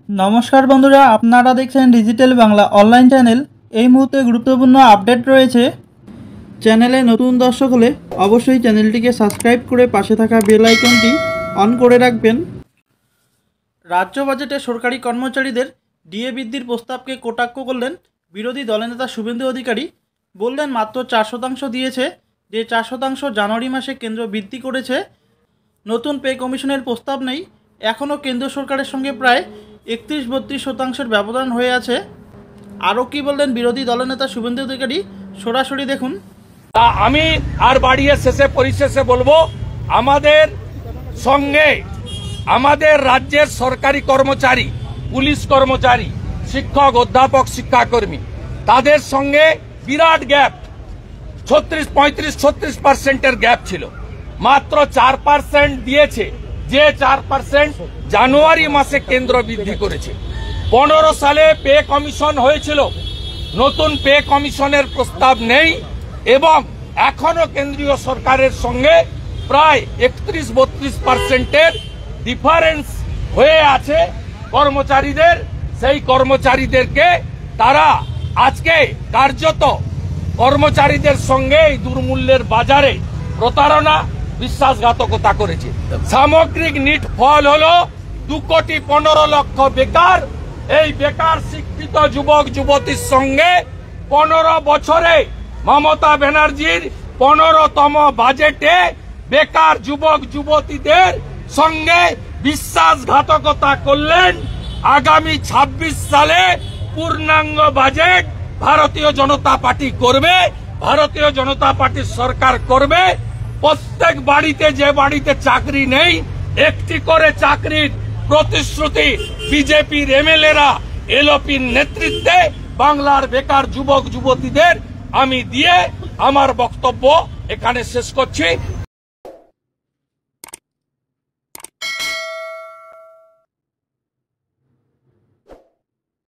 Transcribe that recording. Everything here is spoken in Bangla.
नमस्कार बंधुरा आपनारा देखছেন डिजिटल बांगला ऑनलाइन चैनल। এই মুহূর্তে গুরুত্বপূর্ণ আপডেট রয়েছে। চ্যানেলে নতুন দর্শক হলে অবশ্যই চ্যানেলটিকে সাবস্ক্রাইব করে পাশে থাকা বেল আইকনটি অন করে রাখবেন। রাজ্য বাজেটে সরকারি কর্মচারীদের ডিএ বৃদ্ধির প্রস্তাবকে কটাক্ষ করলেন বিরোধী দলনেতা শুভেন্দু অধিকারী। বললেন মাত্র 4% দিয়েছে, যে 4% জানুয়ারি মাসে কেন্দ্র বৃদ্ধি করেছে। নতুন পে কমিশনের প্রস্তাব নেই, এখনও কেন্দ্র সরকারের সঙ্গে প্রায় 31-32% ব্যবধান হয়ে আছে। আরও কি বললেন বিরোধী দলনেতা শুভেন্দু অধিকারী, সরাসরি দেখুন। আমি আর বাড়িয়ে শেষে পরিশেষে বলবো, আমাদের সঙ্গে আমাদের রাজ্যের সরকারি কর্মচারী, পুলিশ কর্মচারী, শিক্ষক, অধ্যাপক, শিক্ষাকর্মী, তাদের সঙ্গে বিরাট গ্যাপ, 35-36% গ্যাপ ছিল। মাত্র 4% দিয়েছে, যে 4% জানুয়ারি মাসে কেন্দ্র বৃদ্ধি করেছে। 15 সালে পে কমিশন হয়েছিল, নতুন পে কমিশনের প্রস্তাব নেই এবং এখনো কেন্দ্রীয় সরকারের সঙ্গে প্রায় 31-32% ডিফারেন্স হয়ে আছে কর্মচারীদের। সেই কর্মচারীদেরকে তারা আজকে কার্যত কর্মচারীদের সঙ্গে এই দুর্মূল্যের বাজারে প্রতারণা, বিশ্বাসঘাতকতা করেছে। সামগ্রিক নিট ফল হলো 2,15,00,000 বেকার। এই বেকার শিক্ষিত যুবক যুবতীর সঙ্গে 15 বছরে মমতা ব্যানার্জির 15তম বাজেটে বেকার যুবক যুবতীদের সঙ্গে বিশ্বাসঘাতকতা করলেন। আগামী 26 সালে পূর্ণাঙ্গ বাজেট ভারতীয় জনতা পার্টি করবে, ভারতীয় জনতা পার্টির সরকার করবে। প্রত্যেক বাড়িতে, যে বাড়িতে চাকরি নেই, একটি করে চাকরির প্রতিশ্রুতি বিজেপির এমএলএরা এলওপির নেতৃত্বে বাংলার বেকার যুবক যুবতীদের আমি দিয়ে আমার বক্তব্য এখানে শেষ করছি।